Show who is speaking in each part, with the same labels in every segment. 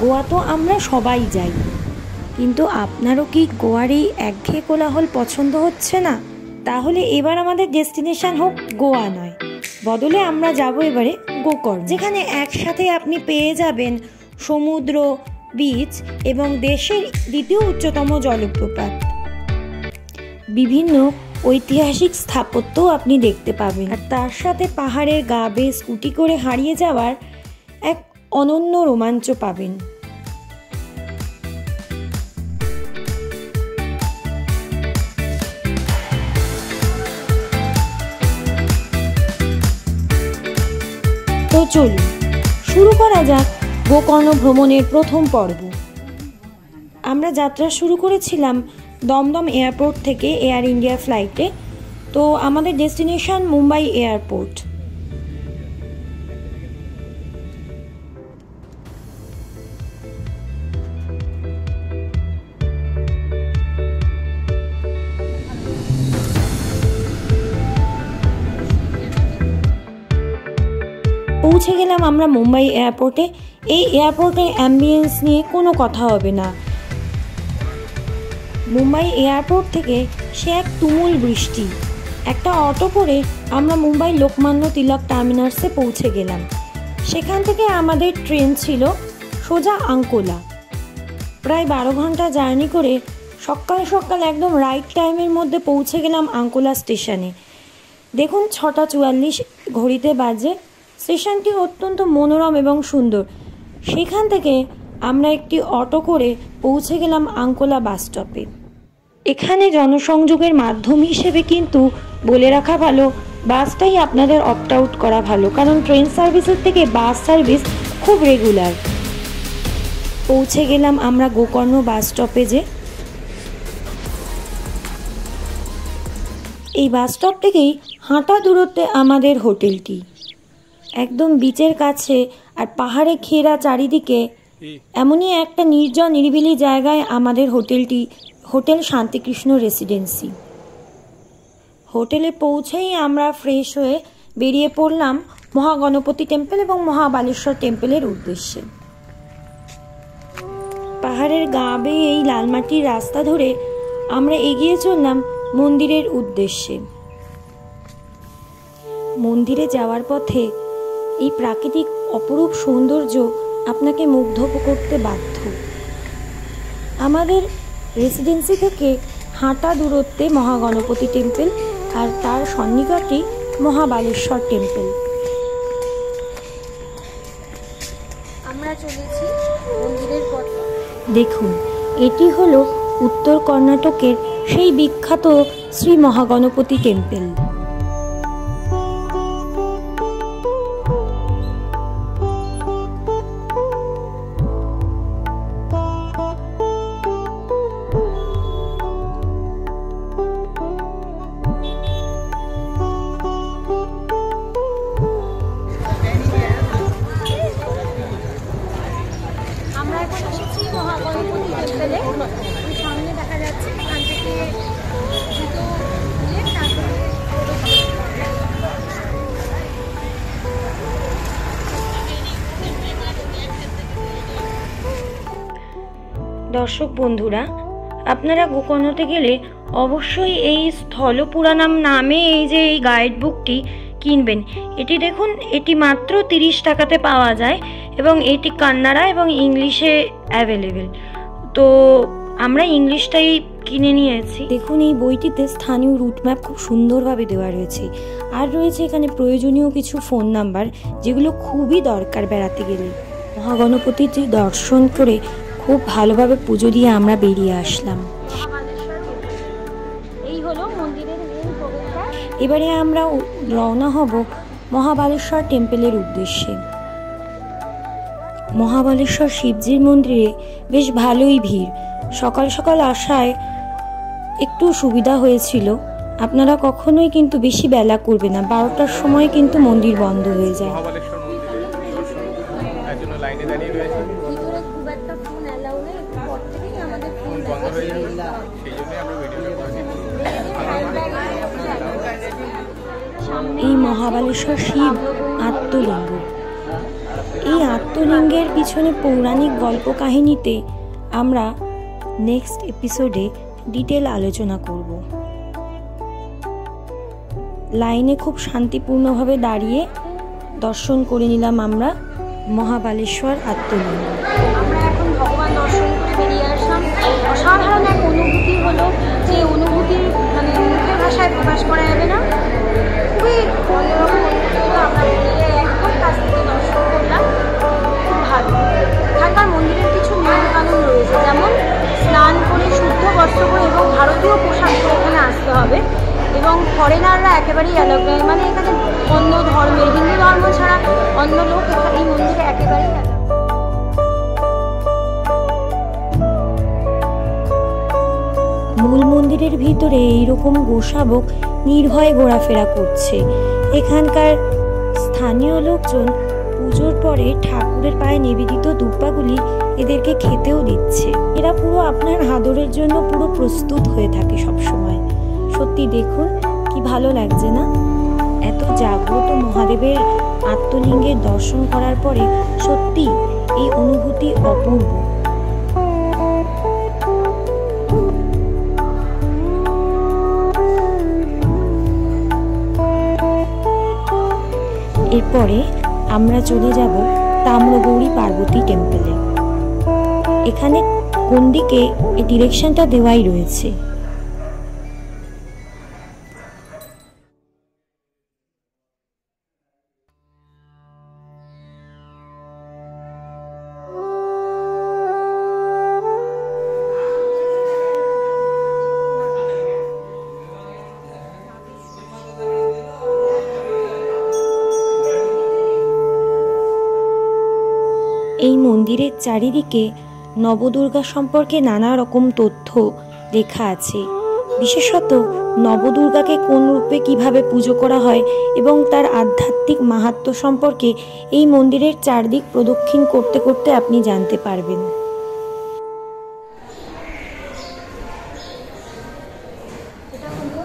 Speaker 1: গোয়া তো আমরা সবাই যাই, কিন্তু আপনারও কি গোয়ার এই একঘেয়ে কোলাহল পছন্দ হচ্ছে না? তাহলে এবার আমাদের ডেস্টিনেশন হোক গোয়া নয়, বদলে আমরা যাব এবারে গোকর্ণ, যেখানে একসাথে আপনি পেয়ে যাবেন সমুদ্র, বিচ এবং দেশের দ্বিতীয় উচ্চতম জলপ্রপাত। বিভিন্ন ঐতিহাসিক স্থাপত্যও আপনি দেখতে পাবেন, আর তার সাথে পাহাড়ের গা বেয়ে স্কুটি করে হারিয়ে যাওয়ার এক অনন্য রোমাঞ্চ পাবেন। তো চলুন শুরু করা যাক গোকর্ণ ভ্রমণের প্রথম পর্ব। আমরা যাত্রা শুরু করেছিলাম দমদম এয়ারপোর্ট থেকে এয়ার ইন্ডিয়া ফ্লাইটে। তো আমাদের ডেস্টিনেশন মুম্বাই এয়ারপোর্ট। পৌঁছে গেলাম আমরা মুম্বাই এয়ারপোর্টে। এই এয়ারপোর্টের অ্যাম্বিয়েন্স নিয়ে কোনো কথা হবে না। মুম্বাই এয়ারপোর্ট থেকে সে এক তুমুল বৃষ্টি। একটা অটো করে আমরা মুম্বাই লোকমান্য তিলক টার্মিনাসে পৌঁছে গেলাম। সেখান থেকে আমাদের ট্রেন ছিল সোজা আঙ্কোলা। প্রায় 12 ঘন্টা জার্নি করে সকাল সকাল একদম রাইট টাইমের মধ্যে পৌঁছে গেলাম আঙ্কোলা স্টেশনে। দেখুন 6:44 ঘড়িতে বাজে। স্টেশনটি অত্যন্ত মনোরম এবং সুন্দর। সেখান থেকে আমরা একটি অটো করে পৌঁছে গেলাম আঙ্কোলা বাস স্টপে। এখানে জনসংযোগের মাধ্যম হিসেবে কিন্তু বলে রাখা ভালো, বাসটাই আপনাদের অপ্ট আউট করা ভালো, কারণ ট্রেন সার্ভিসের থেকে বাস সার্ভিস খুব রেগুলার। পৌঁছে গেলাম আমরা গোকর্ণ বাস স্টপেজে। এই বাস স্টপ থেকেই হাঁটা দূরত্বে আমাদের হোটেলটি, একদম বিচের কাছে আর পাহাড়ে ঘেরা চারিদিকে। এমনই একটা নির্জন নিরিবিলি জায়গায় আমাদের হোটেলটি, হোটেল শান্তিকৃষ্ণ রেসিডেন্সি। হোটেলে পৌঁছেই আমরা ফ্রেশ হয়ে বেরিয়ে পড়লাম মহাগণপতি টেম্পল এবং মহাবালেশ্বর টেম্পলের উদ্দেশ্যে। পাহাড়ের গা বেয়ে এই লালমাটির রাস্তা ধরে আমরা এগিয়ে চললাম মন্দিরের উদ্দেশ্যে। মন্দিরে যাওয়ার পথে এই প্রাকৃতিক অপরূপ সৌন্দর্য আপনাকে মুগ্ধ করতে বাধ্য। আমাদের রেসিডেন্সি থেকে হাঁটা দূরত্বে মহাগণপতি টেম্পল আর তার সন্নিকটেই মহাবালেশ্বর টেম্পল। আমরা চলেছি মন্দিরের পথে। দেখুন, এটি হলো উত্তর কর্ণাটকের সেই বিখ্যাত শ্রী মহাগণপতি টেম্পল। সামনে দেখা যাচ্ছে, এখান থেকে দর্শক বন্ধুরা, আপনারা গোকর্ণতে গেলে অবশ্যই এই স্থলপুরাণম নামে এই গাইড বুকটি কিনবেন। এটি দেখুন, এটি মাত্র 30 টাকাতে পাওয়া যায় এবং এটি কান্নাড়া এবং ইংলিশে অ্যাভেলেবেল। তো আমরা ইংলিশটাই কিনে নিয়েছি। দেখুন, এই বইটিতে স্থানীয় রুট ম্যাপ খুব সুন্দরভাবে দেওয়া রয়েছে, আর রয়েছে এখানে প্রয়োজনীয় কিছু ফোন নাম্বার, যেগুলো খুবই দরকার বেড়াতে গেলে। মহাগণপতিটি দর্শন করে খুব ভালোভাবে পুজো দিয়ে আমরা বেরিয়ে আসলাম। এই হলো মন্দিরের মেন প্রবেশদ্বার। এবারে আমরা রওনা হব মহাবালেশ্বর টেম্পলের উদ্দেশ্যে। মহাবালেশ্বর শিবজির মন্দিরে বেশ ভালোই ভিড়। সকাল সকাল আসায় একটু সুবিধা হয়েছিল। আপনারা কখনোই কিন্তু বেশি বেলা করবে না, 12টার সময় কিন্তু মন্দির বন্ধ হয়ে যায়। এই মহাবালেশ্বর শিব আত্মলিঙ্গ। এই আত্মলিঙ্গের পিছনে পৌরাণিক গল্প কাহিনীতে আমরা নেক্সট এপিসোডে ডিটেল আলোচনা করব। লাইনে খুব শান্তিপূর্ণভাবে দাঁড়িয়ে দর্শন করে নিলাম আমরা মহাবালেশ্বর আত্মলিঙ্গ।
Speaker 2: আমরা এখন ভগবান দর্শন করে বেরিয়ে আসলাম। অসাধারণ এক অনুভূতি হলো, যে অনুভূতির মানে মুখের ভাষায় প্রকাশ করা যাবে না। খুবই অন্যরকম অনুভূতি হলো। আমরা বেরিয়ে একদম কাছ থেকে দর্শন করলাম, খুব ভালো। এখানকার মন্দিরের কিছু নিয়ম কানুন রয়েছে, যেমন স্নান করে শুদ্ধ বস্ত্র পরে এবং ভারতীয় পোশাক পরে এখানে আসতে হবে, এবং ফরেনাররা একেবারেই অ্যালাউ নেই। মানে এখানে অন্য ধর্মের, হিন্দু ধর্ম ছাড়া অন্য লোক এই মন্দিরে একেবারেই অ্যালাউ।
Speaker 1: মূল মন্দিরের ভিতরে এইরকম গোশাবক নির্ভয়ে ঘোরাফেরা করছে। এখানকার স্থানীয় লোকজন পুজোর পরে ঠাকুরের পায়ে নিবেদিত দুব্বাগুলি এদেরকে খেতেও দিচ্ছে। এরা পুরো আপনার আদরের জন্য পুরো প্রস্তুত হয়ে থাকে সবসময়। সত্যি দেখুন কি ভালো লাগছে না? এত জাগ্রত মহাদেবের আত্মলিঙ্গের দর্শন করার পরে সত্যি এই অনুভূতি অপূর্ব। এরপরে আমরা চলে যাব তাম্রগৌরী পার্বতী টেম্পলে। এখানে কোন দিকে এই ডিরেকশনটা দেওয়াই রয়েছে। এই মন্দিরের চারিদিকে নবদুর্গা সম্পর্কে নানা রকম তথ্য লেখা আছে। বিশেষত নবদুর্গাকে কোন রূপে কিভাবে পুজো করা হয় এবং তার আধ্যাত্মিক মাহাত্ম্য সম্পর্কে এই মন্দিরের চারদিক প্রদক্ষিণ করতে করতে আপনি জানতে পারবেন।
Speaker 2: এটা হলো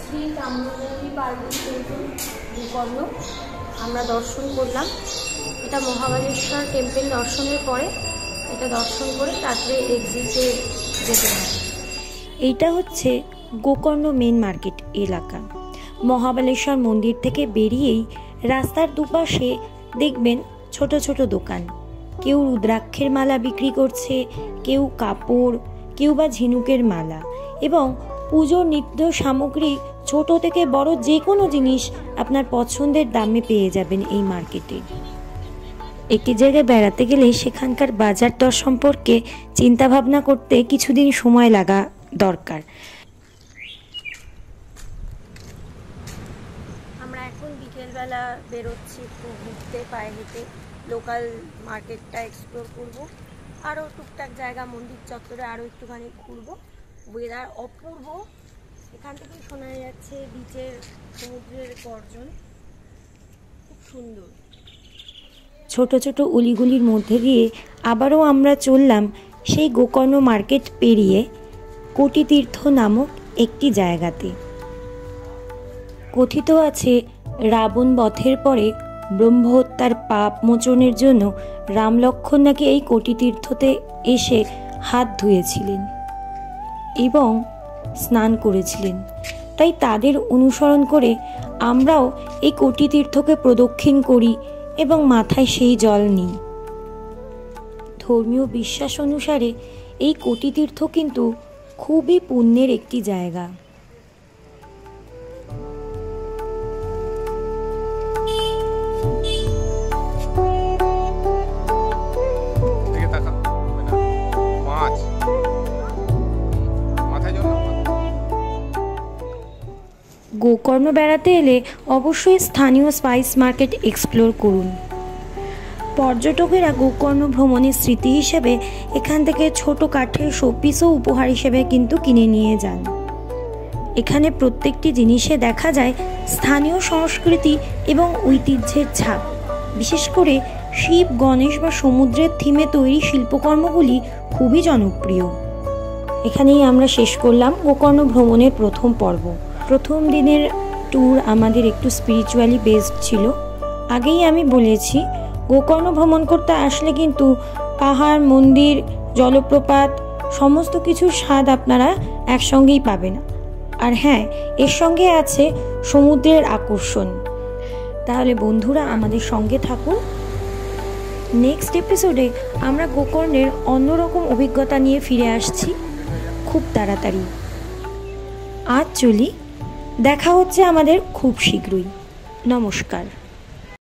Speaker 2: শ্রী তাম্রগৌরী পার্বতী টেম্পল গোকর্ণ। আমরা দর্শন করলাম। এটা মহাবালেশ্বর টেম্পল দর্শনের পরে এটা দর্শন করে তারপরে এক্সিটে যেতে হয়।
Speaker 1: এইটা হচ্ছে গোকর্ণ মেন মার্কেট এলাকা। মহাবালেশ্বর মন্দির থেকে বেরিয়েই রাস্তার দুপাশে দেখবেন ছোট ছোট দোকান। কেউ রুদ্রাক্ষের মালা বিক্রি করছে, কেউ কাপড়, কেউ বা ঝিনুকের মালা এবং পুজোর নিত্য সামগ্রী ছোট থেকে বড় যে কোনো জিনিস আপনার পছন্দের দামে পেয়ে যাবেন এই মার্কেটে। একটি জায়গায় বেড়াতে গেলে সেখানকার বাজার দর সম্পর্কে চিন্তা ভাবনা করতে কিছুদিন সময় লাগা দরকার।
Speaker 2: আমরা এখন বিকেলবেলা বেরোচ্ছি একটু ঘুরতে, পায়ে হেঁটে লোকাল মার্কেটটা এক্সপ্লোর করব। আরও টুকটাক জায়গা মন্দির চত্বরে আরও একটুখানি ঘুরবো। ওয়েদার অপূর্ব। এখান থেকেই শোনা যাচ্ছে বিচের, সমুদ্রের গর্জন, খুব সুন্দর।
Speaker 1: ছোট ছোট অলিগুলির মধ্যে দিয়ে আবারও আমরা চললাম সেই গোকর্ণ মার্কেট পেরিয়ে কোটিতীর্থ নামক একটি জায়গাতে। কথিত আছে রাবণ বধের পরে ব্রহ্মহত্যার পাপ মোচনের জন্য রাম লক্ষ্মণ নাকি এই কোটিতীর্থতে এসে হাত ধুয়েছিলেন এবং স্নান করেছিলেন। তাই তাদের অনুসরণ করে আমরাও এই কোটিতীর্থকে প্রদক্ষিণ করি এবং মাথায় সেই জল নিই। ধর্মীয় বিশ্বাস অনুসারে এই কোটিতীর্থ কিন্তু খুবই পুণ্যের একটি জায়গা। গোকর্ণ বেড়াতে এলে অবশ্যই স্থানীয় স্পাইস মার্কেট এক্সপ্লোর করুন। পর্যটকেরা গোকর্ণ ভ্রমণের স্মৃতি হিসেবে এখান থেকে ছোট কাঠের শোপিসও উপহার হিসেবে কিন্তু কিনে নিয়ে যান। এখানে প্রত্যেকটি জিনিসে দেখা যায় স্থানীয় সংস্কৃতি এবং ঐতিহ্যের ছাপ। বিশেষ করে শিব, গণেশ বা সমুদ্রের থিমে তৈরি শিল্পকর্মগুলি খুবই জনপ্রিয়। এখানেই আমরা শেষ করলাম গোকর্ণ ভ্রমণের প্রথম পর্ব। প্রথম দিনের ট্যুর আমাদের একটু স্পিরিচুয়ালি বেসড ছিল। আগেই আমি বলেছি গোকর্ণ ভ্রমণ করতে আসলে কিন্তু পাহাড়, মন্দির, জলপ্রপাত সমস্ত কিছুর স্বাদ আপনারা একসঙ্গেই পাবেন। আর হ্যাঁ, এর সঙ্গে আছে সমুদ্রের আকর্ষণ। তাহলে বন্ধুরা আমাদের সঙ্গে থাকুন। নেক্সট এপিসোডে আমরা গোকর্ণের অন্যরকম অভিজ্ঞতা নিয়ে ফিরে আসছি খুব তাড়াতাড়ি। আজ চলি, দেখা হচ্ছে আমাদের খুব শীঘ্রই। নমস্কার।